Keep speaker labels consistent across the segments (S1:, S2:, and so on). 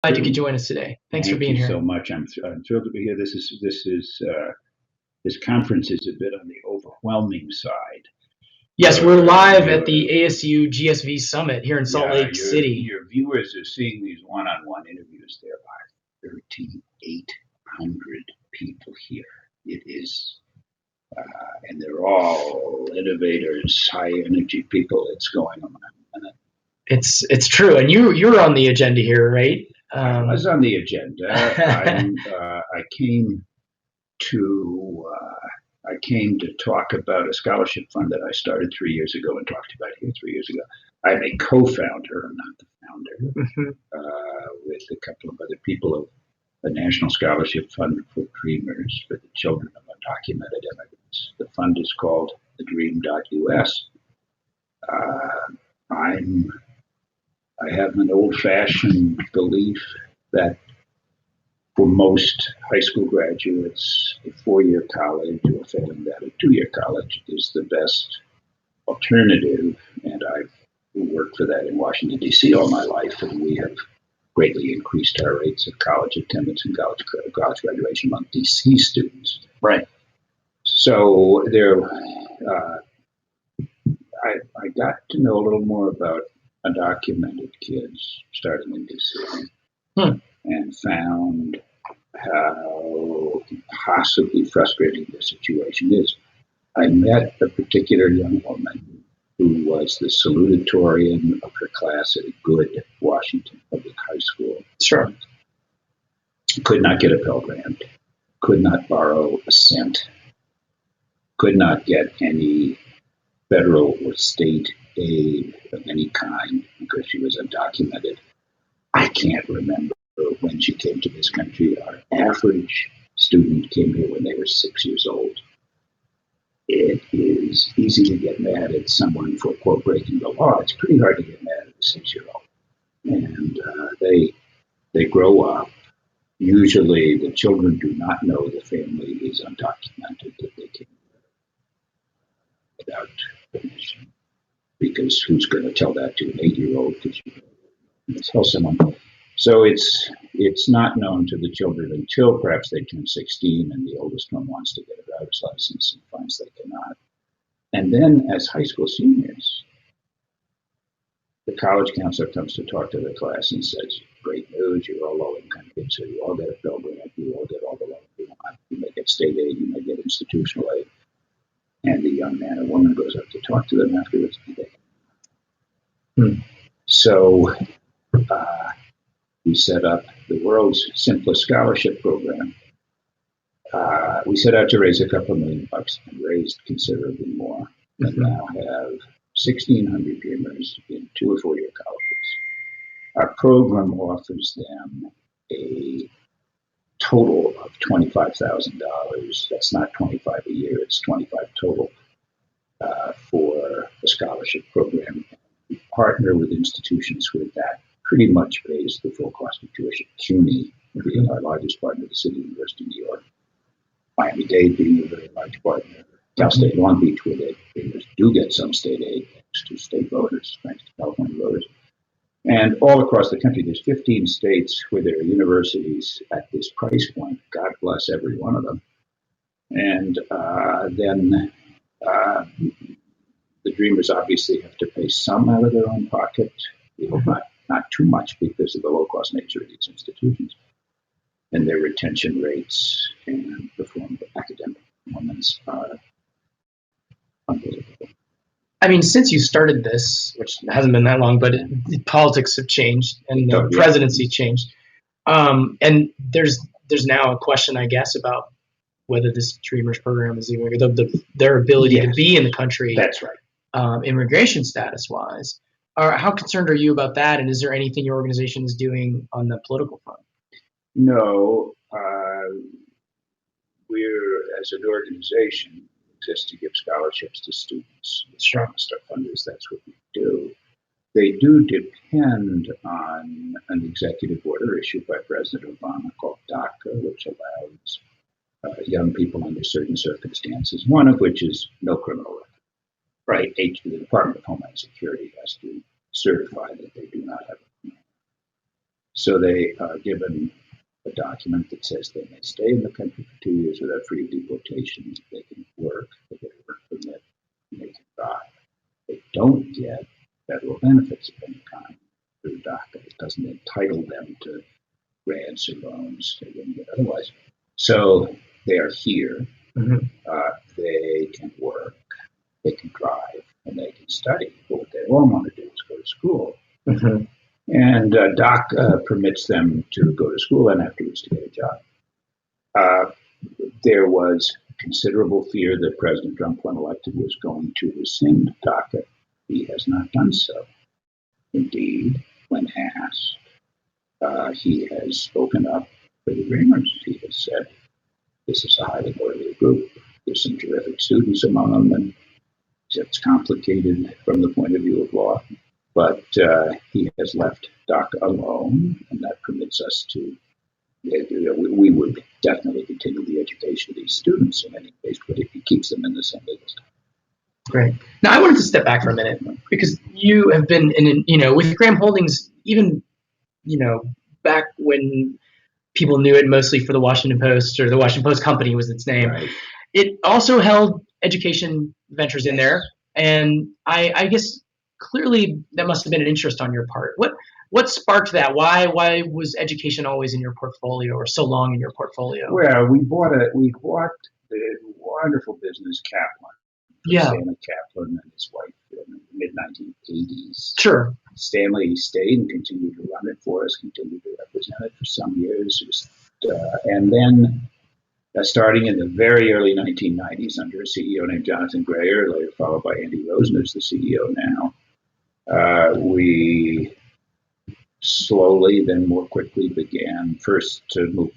S1: Glad you could join us today. Thanks for being
S2: Thank you
S1: here.
S2: so much. I'm thrilled to be here. This conference is a bit on the overwhelming side.
S1: Yes, we're live at the ASU GSV Summit here in Salt Lake City.
S2: Your viewers are seeing these one-on-one interviews. There are 3,800 people here. It is, and they're all innovators, high-energy people. It's going on.
S1: It's true, and you're on the agenda here, right?
S2: I was on the agenda. I came to talk about a scholarship fund that I started 3 years ago and talked about here 3 years ago. I'm a co-founder, I'm not the founder, with a couple of other people of the National Scholarship Fund for Dreamers for the Children of Undocumented Immigrants. The fund is called the Dream.us. I have an old-fashioned belief that for most high school graduates, a 4-year college or failing that, a 2-year college is the best alternative. And I've worked for that in Washington, D.C. all my life, and we have greatly increased our rates of college attendance and college graduation among D.C. students.
S1: Right.
S2: So I got to know a little more about undocumented kids starting in D.C. And found how possibly frustrating the situation is. I met a particular young woman who was the salutatorian of her class at a good Washington public high school.
S1: Sure.
S2: Could not get a Pell Grant, could not borrow a cent, could not get any federal or state aid of any kind because she was undocumented. I can't remember when she came to this country. Our average student came here when they were 6 years old. It is easy to get mad at someone for, quote, breaking the law. It's pretty hard to get mad at a 6-year-old. And they grow up. Usually the children do not know the family is undocumented, that they came without permission. Because who's going to tell that to an 8-year-old? Because you tell someone. So it's not known to the children until perhaps they turn 16 and the oldest one wants to get a driver's license and finds they cannot. And then as high school seniors, the college counselor comes to talk to the class and says, great news, you're all low-income kids, so you all get a Pell Grant, you all get all the loans you want. You may get state aid, you may get institutional aid. And the young man or woman goes up to talk to them afterwards. So we set up the world's simplest scholarship program. We set out to raise a couple $1 million and raised considerably more, and now have 1,600 dreamers in 2 or 4-year colleges. Our program offers them a total of $25,000. That's not 25 a year, it's 25 total for the scholarship program. We partner with institutions where that pretty much pays the full cost of tuition. CUNY, our largest partner, the City University of New York. Miami-Dade being a very large partner. Cal State Long Beach, where they do get some state aid thanks to state voters, thanks to California voters. And all across the country, there's 15 states where there are universities at this price point. God bless every one of them. And then the dreamers obviously have to pay some out of their own pocket, not too much because of the low-cost nature of these institutions. And their retention rates and academic performance are unbelievable.
S1: I mean, since you started this, which hasn't been that long, but politics have changed and the presidency changed. And there's now a question, I guess, about whether this Dreamers program is even their ability to be in the country.
S2: That's right.
S1: Immigration status-wise. How concerned are you about that? And is there anything your organization is doing on the political front?
S2: No, we're, as an organization, exist to give scholarships to students. As strongest funders, that's what we do. They do depend on an executive order issued by President Obama called DACA, which allows young people under certain circumstances, one of which is no criminal record. Right? The Department of Homeland Security has to certify that they do not have a criminal record. So they are given a document that says they may stay in the country for 2 years without fear of deportation. They can work, they get a work permit, and they can drive. They don't get federal benefits of any kind through DACA. It doesn't entitle them to grants or loans they wouldn't get otherwise. So they are here.
S1: Mm-hmm.
S2: They can work, they can drive, and they can study. But what they all want to do is go to school.
S1: Mm-hmm.
S2: And DACA permits them to go to school and afterwards to get a job. There was considerable fear that President Trump, when elected, was going to rescind DACA. He has not done so. Indeed, when asked, he has spoken up for the Dreamers. He has said, this is a highly motivated group. There's some terrific students among them, and it's complicated from the point of view of law. But he has left DACA alone, and that permits us to, we would definitely continue the education of these students in any case, but if he keeps them in the same legal status.
S1: Great. Now, I wanted to step back for a minute because you have been with Graham Holdings, even, back when people knew it mostly for the Washington Post, or the Washington Post Company was its name.
S2: Right.
S1: It also held education ventures in there. And I guess clearly that must have been an interest on your part. What sparked that? Why was education always in your portfolio, or so long in your portfolio?
S2: Well, we bought the wonderful business Kaplan.
S1: Yeah.
S2: Stanley Kaplan and his wife in the mid-1980s.
S1: Sure.
S2: Stanley stayed and continued to run it for us, continued to represent it for some years. And then starting in the very early 1990s under a CEO named Jonathan Grayer, later followed by Andy Rosen, who's the CEO now, we slowly, then more quickly, began first to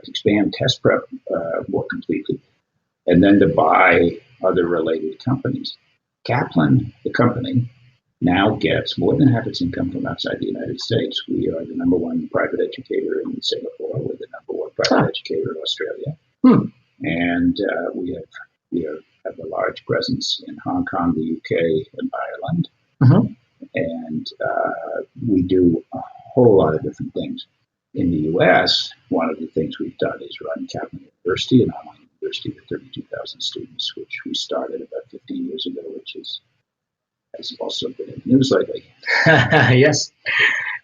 S2: expand test prep more completely, and then to buy other related companies. Kaplan, the company, now gets more than half its income from outside the United States. We are the number one private educator in Singapore. We're the number one private educator in Australia. And we have a large presence in Hong Kong, the UK, and Ireland.
S1: Mm-hmm.
S2: And we do a whole lot of different things. In the US, one of the things we've done is run Kaplan University, an online university with 32,000 students, which we started about 15 years ago, which has also been in the news lately.
S1: Yes.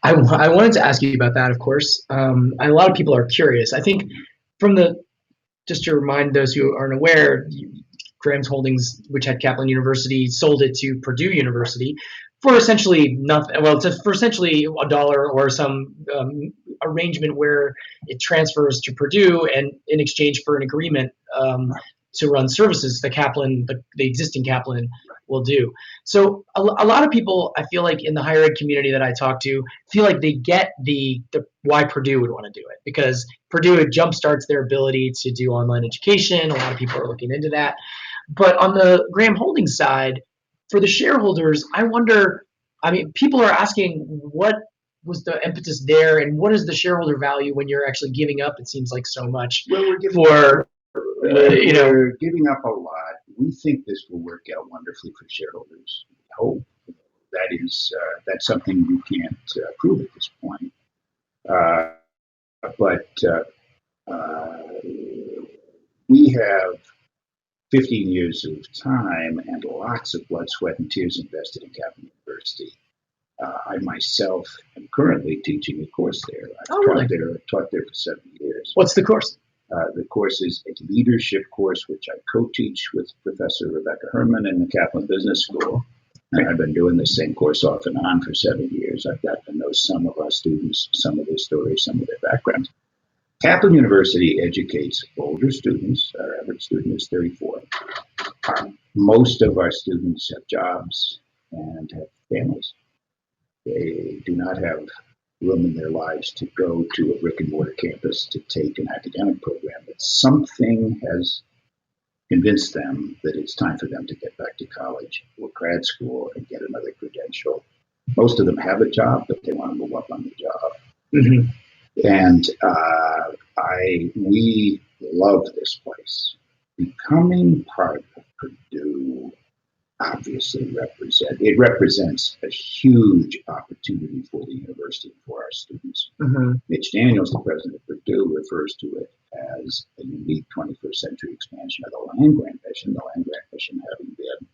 S1: I wanted to ask you about that, of course. A lot of people are curious. I think just to remind those who aren't aware, Graham's Holdings, which had Kaplan University, sold it to Purdue University for essentially nothing. Well, for essentially $1 or some arrangement where it transfers to Purdue, and in exchange for an agreement to run services the existing Kaplan will do. So a lot of people, I feel like, in the higher ed community that I talk to, feel like they get the why Purdue would want to do it, because Purdue jumpstarts their ability to do online education. A lot of people are looking into that. But on the Graham Holdings side, for the shareholders, I wonder, people are asking what was the impetus there, and what is the shareholder value when you're actually giving up, it seems like, so much?
S2: Well, we're giving up a lot. We think this will work out wonderfully for shareholders. We hope. That's something you can't prove at this point. But we have 15 years of time and lots of blood, sweat, and tears invested in Kaplan University. I myself am currently teaching a course there. I've taught there for 7 years.
S1: What's the course?
S2: The course is a leadership course, which I co-teach with Professor Rebecca Herman in the Kaplan Business School. And I've been doing the same course off and on for 7 years. I've gotten to know some of our students, some of their stories, some of their backgrounds. Kaplan University educates older students. Our average student is 34. Most of our students have jobs and have families. They do not have room in their lives to go to a brick and mortar campus to take an academic program, but something has convinced them that it's time for them to get back to college or grad school and get another credential. Most of them have a job, but they want to move up on the job.
S1: Mm-hmm.
S2: And we love this place. Becoming part of Purdue obviously represents a huge opportunity for the university and for our students.
S1: Mm-hmm.
S2: Mitch Daniels, the president of Purdue, refers to it as a unique 21st century expansion of the land-grant mission. The land-grant mission having been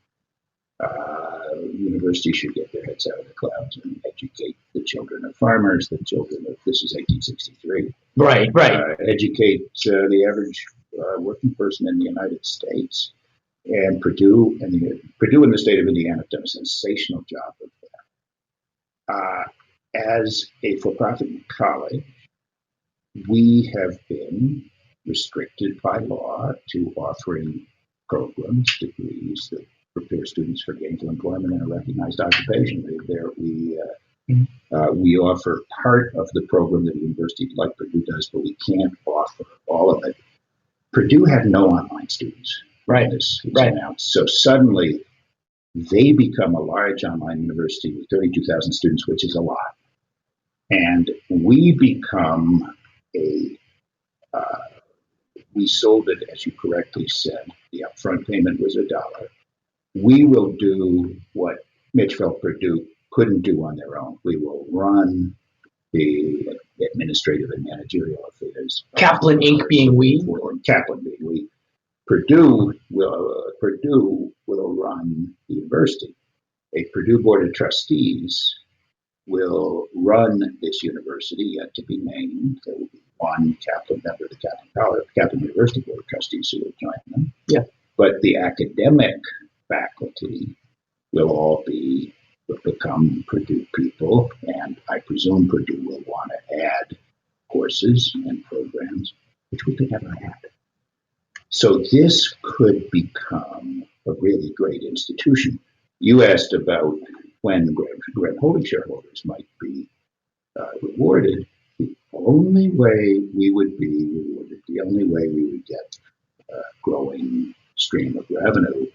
S2: universities should get their heads out of the clouds and educate the children of farmers, the children of, this is 1863.
S1: Right.
S2: Educate the average working person in the United States. And Purdue and the state of Indiana have done a sensational job of that. As a for-profit college, we have been restricted by law to offering programs, degrees that prepare students for gainful employment in a recognized occupation. We offer part of the program that a university like Purdue does, but we can't offer all of it. Purdue had no online students.
S1: Right.
S2: This was announced. So suddenly they become a large online university with 32,000 students, which is a lot. And we become we sold it, as you correctly said, the upfront payment was $1. We will do what Mitch felt Purdue couldn't do on their own. We will run the administrative and managerial affairs.
S1: Kaplan Inc. being we.
S2: Kaplan being we. Purdue will run the university. A Purdue Board of Trustees will run this university, yet to be named. There will be one Kaplan member of the Kaplan University Board of Trustees who will join them.
S1: Yeah.
S2: But the academic faculty will become Purdue people, and I presume Purdue will want to add courses and programs, which we could never had. So this could become a really great institution. You asked about when grant holding shareholders might be rewarded. The only way we would be rewarded, the only way we would get a growing stream of revenue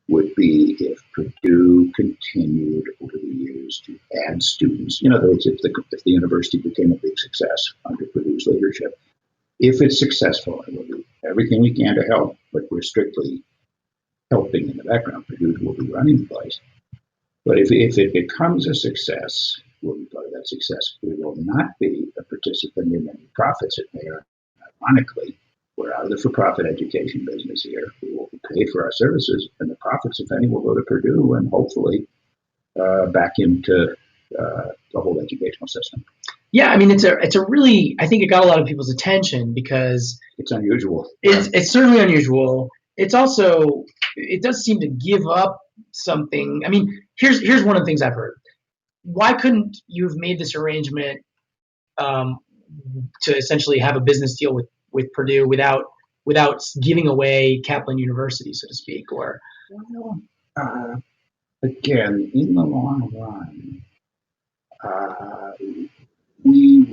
S2: would be if Purdue continued over the years to add students. In other words, if the university became a big success under Purdue's leadership, if it's successful, and we'll do everything we can to help, but we're strictly helping in the background. Purdue will be running the place. But if it becomes a success, we'll be part of that success. We will not be a participant in any profits it may earn. Ironically, we're out of the for-profit education business here. We will pay for our services, and the profits, if any, will go to Purdue and hopefully back into the whole educational system.
S1: Yeah, I mean, it's a really, I think it got a lot of people's attention because
S2: it's unusual.
S1: It's certainly unusual. It's also, it does seem to give up something. I mean, here's one of the things I've heard. Why couldn't you have made this arrangement to essentially have a business deal with Purdue without giving away Kaplan University, so to speak? Or
S2: again, in the long run, we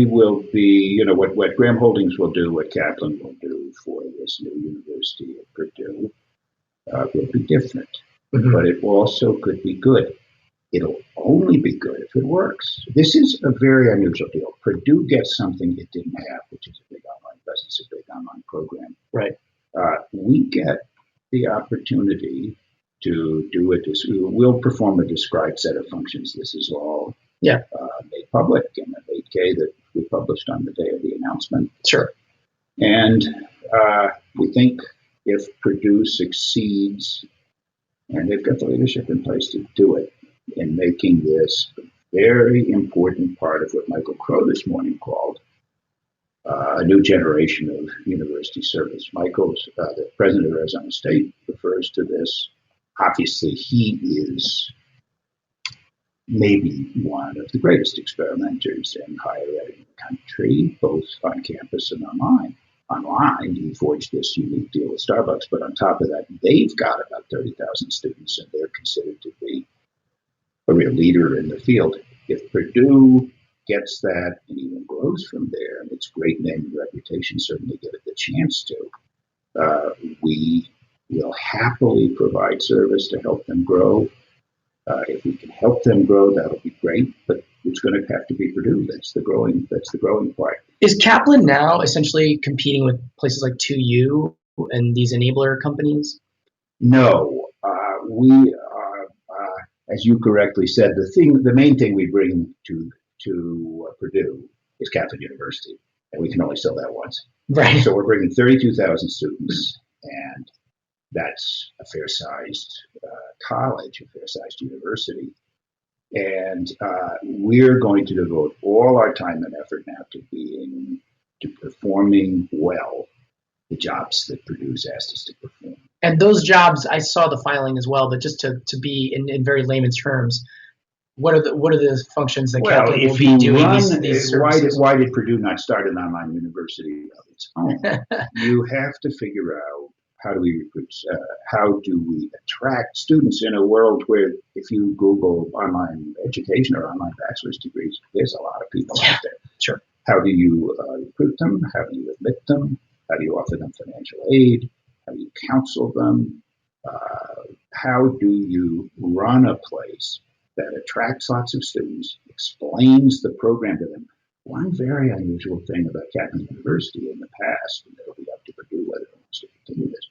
S2: will be, what Graham Holdings will do, what Kaplan will do for this new university at Purdue will be different, but it also could be good. It'll only be good if it works. This is a very unusual deal. Purdue gets something it didn't have, which is a big online presence, a big online program.
S1: Right.
S2: We get the opportunity to do it. We'll perform a described set of functions. This is all made public in an 8K that we published on the day of the announcement.
S1: Sure.
S2: And we think if Purdue succeeds, and they've got the leadership in place to do it, in making this a very important part of what Michael Crow this morning called a new generation of university service. Michael's the president of Arizona State refers to this. Obviously, he is maybe one of the greatest experimenters in higher ed in the country, both on campus and online. Online, he forged this unique deal with Starbucks, but on top of that, they've got about 30,000 students, and they're considered to be a real leader in the field. If Purdue gets that and even grows from there, and its great name and reputation certainly give it the chance to, we will happily provide service to help them grow. If we can help them grow, that'll be great, but it's going to have to be Purdue. That's the growing part.
S1: Is Kaplan now essentially competing with places like 2U and these enabler companies?
S2: No. as you correctly said, the main thing we bring to Purdue is Catholic University, and we can only sell that once.
S1: Right.
S2: So we're bringing 32,000 students, and that's a fair-sized college, a fair-sized university. And we're going to devote all our time and effort now to performing well the jobs that Purdue's asked us to perform.
S1: And those jobs, I saw the filing as well, but just to be in very layman's terms, what are the functions that Catholic will be doing?
S2: Why did Purdue not start an online university of its own? You have to figure out how do we recruit, how do we attract students in a world where if you Google online education or online bachelor's degrees, there's a lot of people out there.
S1: Sure.
S2: How do you recruit them? How do you admit them? How do you offer them financial aid? How do you counsel them? How do you run a place that attracts lots of students, explains the program to them? One very unusual thing about Catholic University in the past, and it'll be up to Purdue whether it wants to continue this,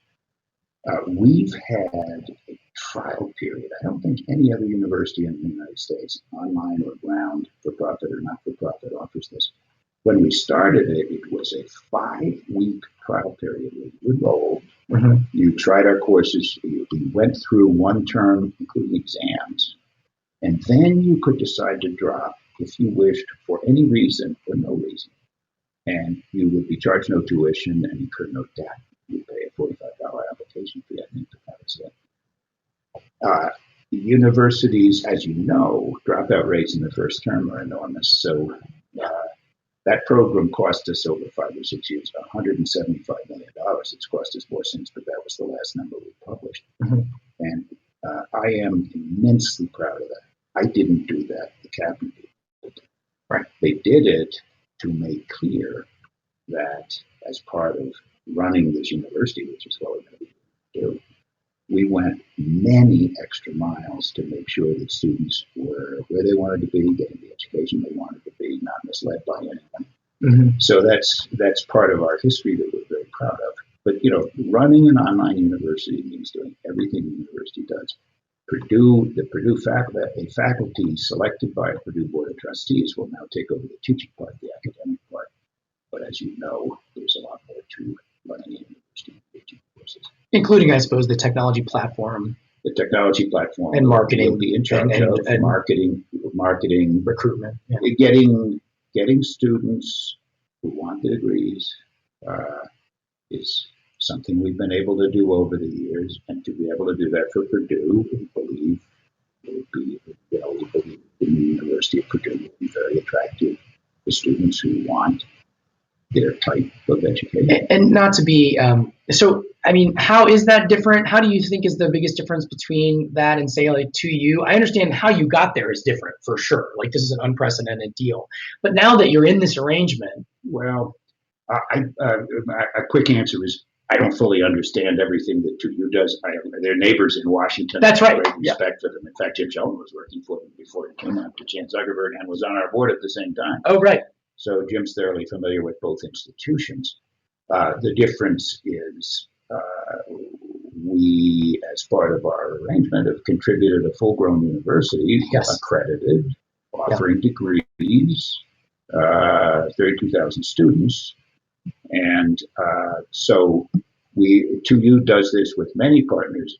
S2: we've had a trial period. I don't think any other university in the United States, online or ground, for-profit or not-for-profit, offers this. When we started it, it was a 5-week trial period where you enrolled. You tried our courses. We went through one term, including exams. And then you could decide to drop if you wished for any reason or no reason. And you would be charged no tuition and incur no debt. You pay a $45 application fee, I think, that was it. Universities, as you know, dropout rates in the first term are enormous. So that program cost us over 5 or 6 years, $175 million. It's cost us more since, but that was the last number we published. And I am immensely proud of that. I didn't do that. The cabinet did. Right. They did it to make clear that as part of running this university, which is what we're going to do, we went many extra miles to make sure that students were where they wanted to be, getting the education they wanted to be, not misled by anyone. So that's part of our history that we're very proud of. But running an online university means doing everything the university does. The Purdue faculty selected by a Purdue Board of Trustees will now take over the teaching part, the academic part. But as you know, there's a lot more to running a university and teaching courses.
S1: Including, I suppose, the technology platform.
S2: The technology platform
S1: and marketing
S2: will be in charge of marketing,
S1: recruitment,
S2: getting students who want the degrees is something we've been able to do over the years, and to be able to do that for Purdue, we believe the University of Purdue will be very attractive to students who want their type of education.
S1: And not to be so. I mean, how is that different? How do you think is the biggest difference between that and say like 2U? I understand how you got there is different for sure. Like this is an unprecedented deal. But now that you're in this arrangement,
S2: well, a quick answer is I don't fully understand everything that 2U does. They're neighbors in Washington.
S1: That's right.
S2: Great respect for them. In fact, Jim Sheldon was working for them before he came out to Jan Zuckerberg and was on our board at the same time.
S1: Oh, right.
S2: So Jim's thoroughly familiar with both institutions. The difference is we, as part of our arrangement, have contributed a full-grown university, accredited, offering degrees, 32,000 students. And so 2U does this with many partners.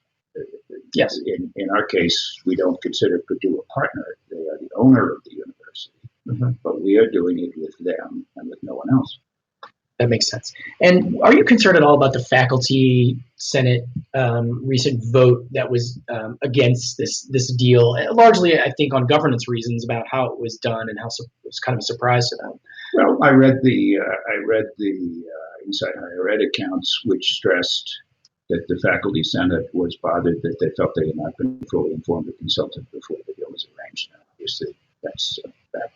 S1: Yes.
S2: In our case, we don't consider Purdue a partner. They are the owner of the university, but we are doing it with them and with no one else.
S1: That makes sense. And are you concerned at all about the faculty senate recent vote that was against this deal? Largely, I think, on governance reasons about how it was done and how it was kind of a surprise to them.
S2: Well, I read the Inside Higher Ed accounts, which stressed that the faculty senate was bothered that they felt they had not been fully informed or consulted before the deal was arranged. Now, obviously, that's that.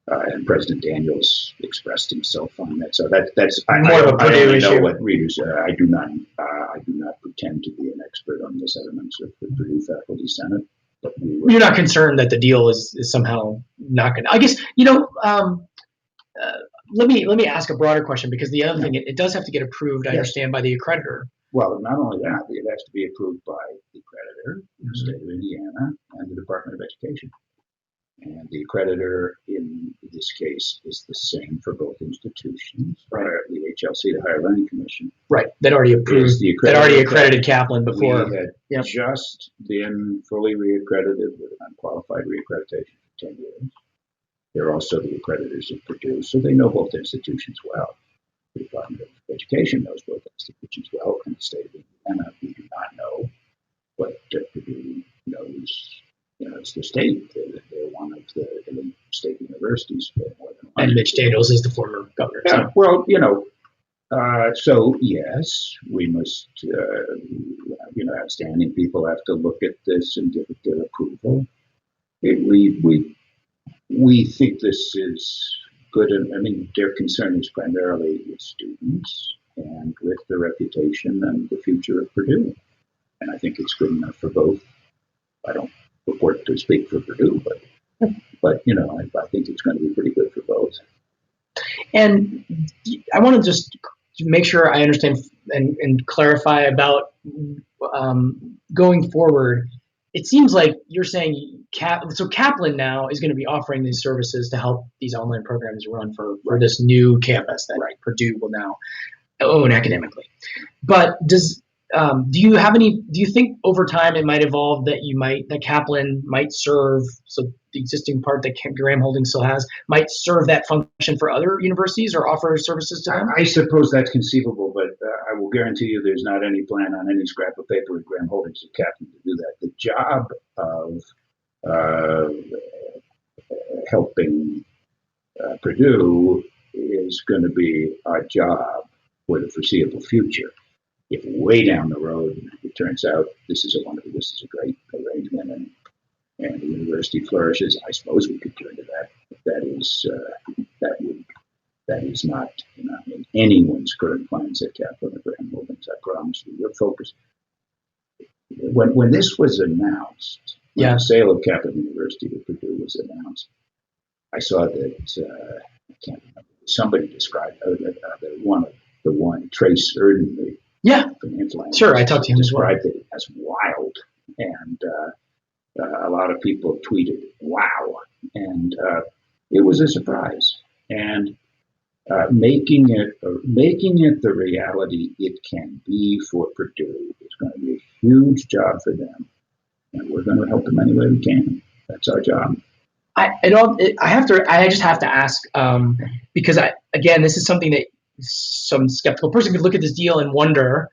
S2: And President Daniels expressed himself on that. So that's
S1: more of a Purdue issue.
S2: I know what readers. I do not pretend to be an expert on the settlements of the Purdue faculty senate. But
S1: you're not concerned that the deal is somehow not going to. I guess let me ask a broader question, because the other thing, it does have to get approved, I understand, by the accreditor.
S2: Well, not only that, it has to be approved by the accreditor in the state of Indiana and the Department of Education. And the accreditor in this case is the same for both institutions.
S1: Right.
S2: The HLC, the Higher Learning Commission.
S1: Right. That already approved. That already accredited Kaplan before.
S2: We had just been fully reaccredited with an unqualified reaccreditation for 10 years. They're also the accreditors of Purdue, so they know both institutions well. The Department of Education knows both institutions well. In the state of Indiana, we do not know, but Purdue knows. It's the state. They're one of the elite state universities.
S1: And Mitch Daniels is the former governor.
S2: Yeah, well, so yes, we must, outstanding people have to look at this and give it their approval. We think this is good. I mean, their concern is primarily with students and with the reputation and the future of Purdue. And I think it's good enough for both. I don't purport to speak for Purdue, but I think it's going to be pretty good for both.
S1: And I want to just make sure I understand and clarify about going forward. It seems like you're saying Kaplan now is going to be offering these services to help these online programs run for this new campus that Purdue will now own academically. But do you think over time it might evolve that Kaplan might serve, so the existing part that Graham Holdings still has might serve that function for other universities or offer services to them?
S2: I suppose that's conceivable, but I will guarantee you there's not any plan on any scrap of paper at Graham Holdings or Kaplan to do that. The job of helping Purdue is going to be our job for the foreseeable future. If way down the road it turns out this is a great arrangement and the university flourishes, I suppose we could turn to that. That is not in anyone's current plans at Kaplan or Graham Holdings. I promise you. Your focus. When this was announced, when the sale of Kaplan University to Purdue was announced, I saw that I can't remember. Somebody described the one Trace Erden.
S1: Sure, I talked to him as well.
S2: Described it as wild, and a lot of people tweeted "wow," and it was a surprise. And making it the reality it can be for Purdue is going to be a huge job for them, and we're going to help them any way we can. That's our job.
S1: I just have to ask because this is something that some skeptical person could look at this deal and wonder.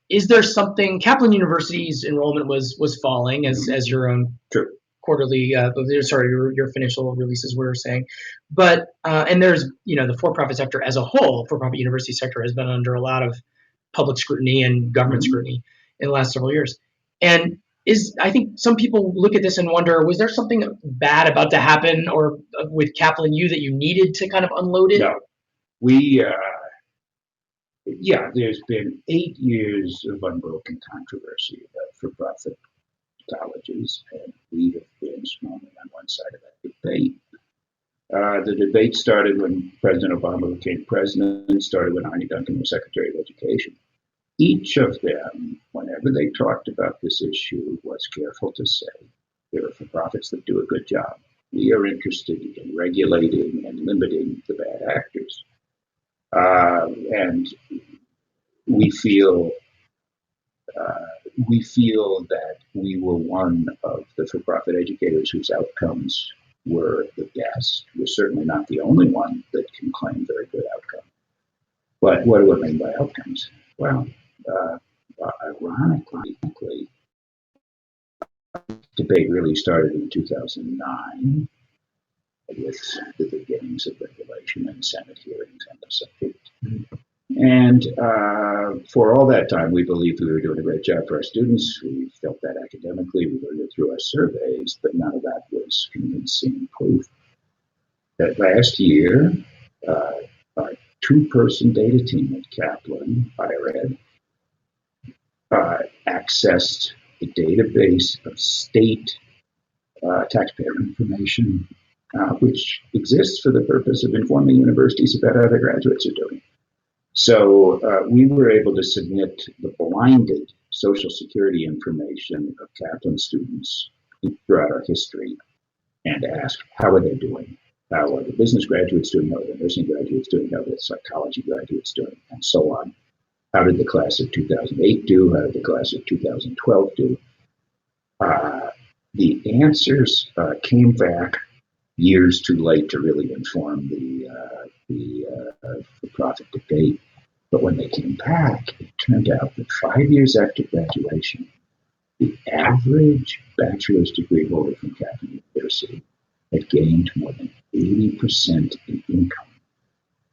S1: Is there something? Kaplan University's enrollment was falling as your own quarterly, your financial releases were saying, but and there's the for-profit sector as a whole, for-profit university sector has been under a lot of public scrutiny and government scrutiny in the last several years, and I think some people look at this and wonder, was there something bad about to happen or with Kaplan U that you needed to kind of unload it?
S2: No, there's been 8 years of unbroken controversy about for-profit colleges, and we have been swimming on one side of that debate. The debate started when President Obama became president, started when Arne Duncan was Secretary of Education. Each of them, whenever they talked about this issue, was careful to say, there are for-profits that do a good job. We are interested in regulating and limiting the bad actors. And we feel that we were one of the for-profit educators whose outcomes were the best. We're certainly not the only one that can claim very good outcomes. But what do I mean by outcomes? Well, ironically, debate really started in 2009 with the beginnings of regulation and Senate hearings on the subject. And for all that time, we believed we were doing a great job for our students. We felt that academically. We learned it through our surveys, but none of that was convincing proof. That last year, our two-person data team at Kaplan, IRED, accessed a database of state taxpayer information, which exists for the purpose of informing universities about how their graduates are doing. So we were able to submit the blinded Social Security information of Kaplan students throughout our history and ask, how are they doing? How are the business graduates doing? How are the nursing graduates doing? How are the psychology graduates doing? And so on. How did the class of 2008 do? How did the class of 2012 do? The answers came back years too late to really inform the for-profit debate. But when they came back, it turned out that 5 years after graduation, the average bachelor's degree holder from Catholic University had gained more than 80% in income.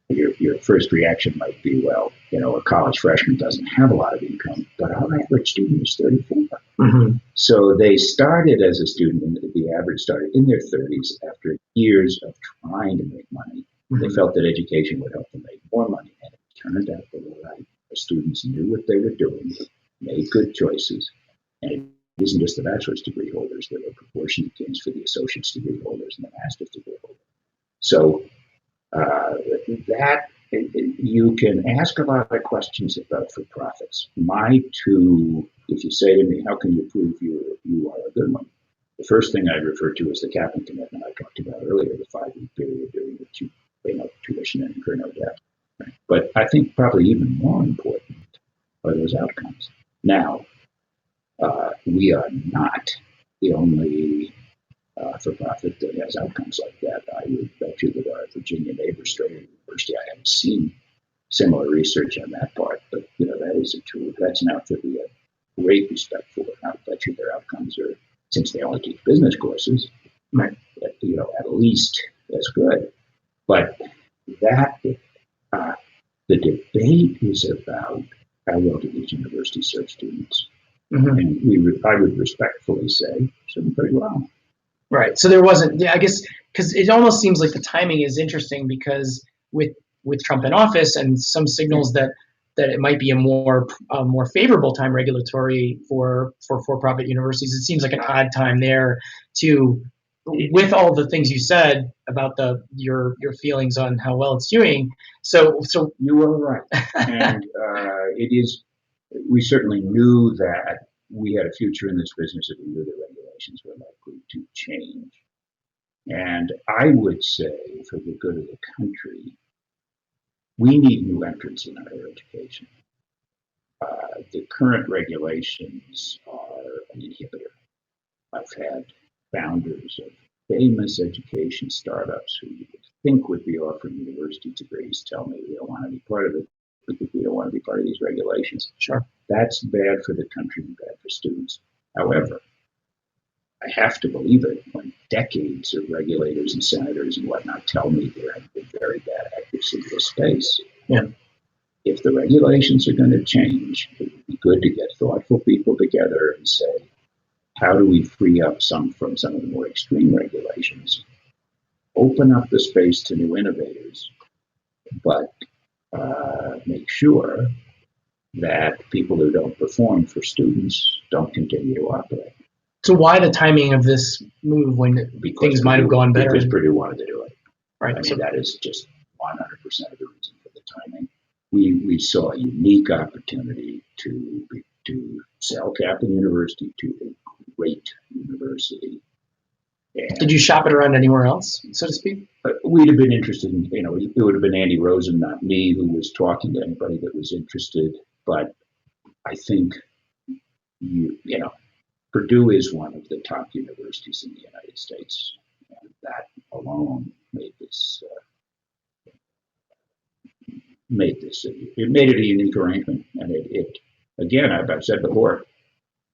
S2: Your first reaction might be, well, a college freshman doesn't have a lot of income, but our average student is 34. Mm-hmm. So they started as a student, and the average started in their 30s after years of trying to make money. Mm-hmm. They felt that education would help them make more money, and it turned out they were right. The students knew what they were doing, made good choices, and it isn't just the bachelor's degree holders. There were proportionate gains for the associate's degree holders and the master's degree holders. So that you can ask a lot of questions about for-profits. If you say to me, how can you prove you are a good one? The first thing I refer to is the Kaplan commitment I talked about earlier, the 5-week period during which you pay no tuition and incur no debt. Right? But I think probably even more important are those outcomes. Now, we are not the only for-profit that has outcomes like that. I would bet you that our Virginia neighbor, Strayer University, I haven't seen similar research on that part, but that is a tool. That's an outfit we have great respect for. I bet you their outcomes are, since they only teach business courses, right, at least as good. But that the debate is about how well do these universities serve students, mm-hmm. And I would respectfully say serve pretty well.
S1: Right. So there wasn't, I guess, because it almost seems like the timing is interesting because with Trump in office and some signals that it might be a more favorable time regulatory for for-profit universities, it seems like an odd time there to, with all the things you said about your feelings on how well it's doing. So
S2: you were right, and it is. We certainly knew that we had a future in this business if we knew the regulations were likely to change. And I would say, for the good of the country, we need new entrants in higher education. The current regulations are an inhibitor. I've had founders of famous education startups who you would think would be offering university degrees tell me we don't want any part of it because we don't want to be part of these regulations.
S1: Sure.
S2: That's bad for the country and bad for students. However, I have to believe it when decades of regulators and senators and whatnot tell me there have been very bad actors in this space.
S1: Yeah.
S2: If the regulations are going to change, it would be good to get thoughtful people together and say, how do we free up from some of the more extreme regulations, open up the space to new innovators, but make sure that people who don't perform for students don't continue to operate.
S1: So why the timing of this move when things might have gone better?
S2: Because Purdue wanted to do it.
S1: Right.
S2: I mean, that is just 100% of the reason for the timing. We saw a unique opportunity to sell Kaplan University to a great university. And
S1: did you shop it around anywhere else, so to speak?
S2: We'd have been interested in, it would have been Andy Rosen, not me, who was talking to anybody that was interested. But I think, Purdue is one of the top universities in the United States. And that alone made it a unique arrangement. And it again, I've said before,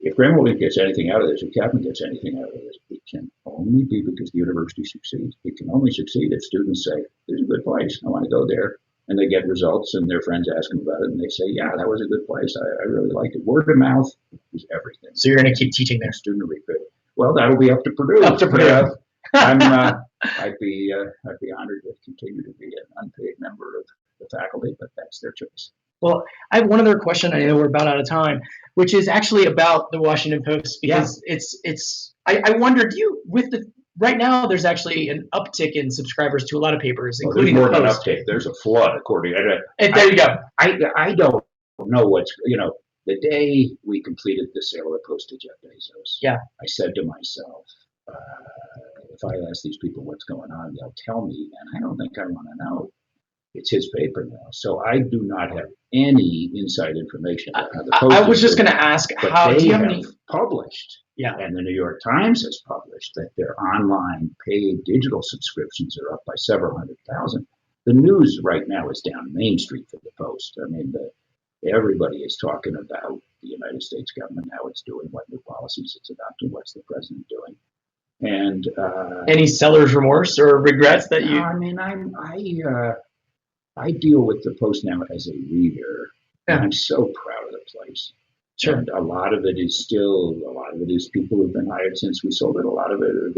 S2: if Graham gets anything out of this, if Kaplan gets anything out of this, it can only be because the university succeeds. It can only succeed if students say, "This is a good place. I want to go there," and they get results, and their friends ask them about it, and they say, "Yeah, that was a good place. I really liked it." Word of mouth is everything.
S1: So you're going to keep teaching there,
S2: student recruit. Well, that'll be up to Purdue.
S1: Up to Purdue.
S2: I'd be honored to continue to be an unpaid member of the faculty, but that's their choice.
S1: Well, I have one other question. I know we're about out of time, which is actually about the Washington Post, because it's. I wondered, with right now there's actually an uptick in subscribers to a lot of papers,
S2: Well,
S1: including
S2: there's more
S1: the
S2: than an
S1: Post.
S2: uptake. There's a flood, according to
S1: There you go.
S2: I don't know what's, the day we completed the sale of the Post to Jeff Bezos,
S1: Yeah.
S2: I said to myself, if I ask these people what's going on, they'll tell me, and I don't think I want to know. It's his paper now, so I do not have any inside information about how the Post.
S1: I was just going to ask,
S2: but
S1: how
S2: they
S1: do you have
S2: have
S1: any?
S2: published,
S1: Yeah.
S2: and the New York Times has published that their online paid digital subscriptions are up by several 100,000. The news right now is down Main Street for the Post. I mean, everybody is talking about the United States government, how it's doing, what new policies it's adopting, what's the president doing. And
S1: any seller's remorse or regrets that you?
S2: I mean, I deal with the Post now as a reader, and I'm so proud of the place.
S1: Sure.
S2: And a lot of it is people who've been hired since we sold it. A lot of it are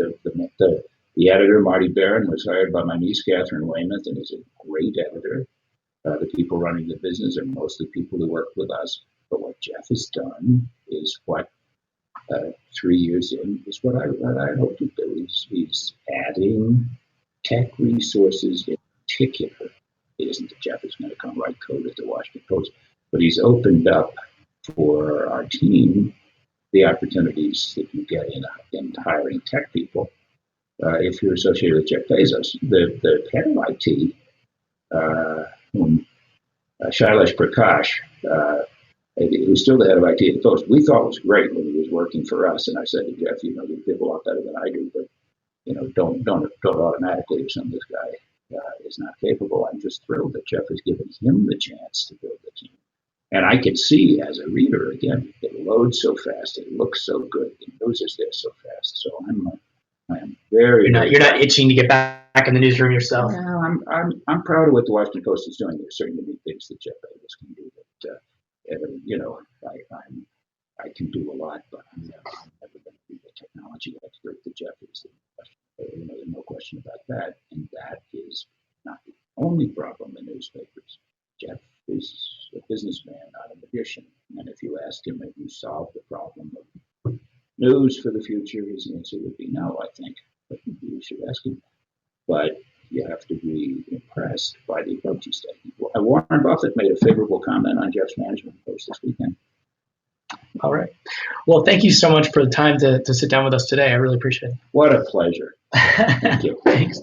S2: the editor, Marty Barron, was hired by my niece, Catherine Weymouth, and is a great editor. The people running the business are mostly people who work with us. But what Jeff has done is what 3 years in is what I hope to do. He's adding tech resources in particular. It isn't that Jeff is going to come write code at the Washington Post, but he's opened up for our team the opportunities that you get in hiring tech people. If you're associated with Jeff Bezos, the head of IT, Shailesh Prakash, who's still the head of IT at the Post, we thought was great when he was working for us. And I said to Jeff, you did a lot better than I do, but don't automatically assume this guy is not capable. I'm just thrilled that Jeff has given him the chance to build the team. And I could see as a reader, again, it loads so fast, it looks so good, the news is there so fast. So I'm very.
S1: You're not itching to get back in the newsroom yourself.
S2: Yeah, I'm proud of what the Washington Post is doing. There's certainly things that Jeff Bezos can do that I can do a lot, but I'm never going to be the technology expert that Jeff is. There's no question about that, and that is not the only problem in newspapers. Jeff is a businessman, not a magician, and if you ask him if you solved the problem of news for the future, his answer would be no, I think. But you should ask him. But you have to be impressed by the approach he's taking. Warren Buffett made a favorable comment on Jeff's management post this weekend.
S1: All right. Well, thank you so much for the time to sit down with us today. I really appreciate it.
S2: What a pleasure. Thank you.
S1: Thanks.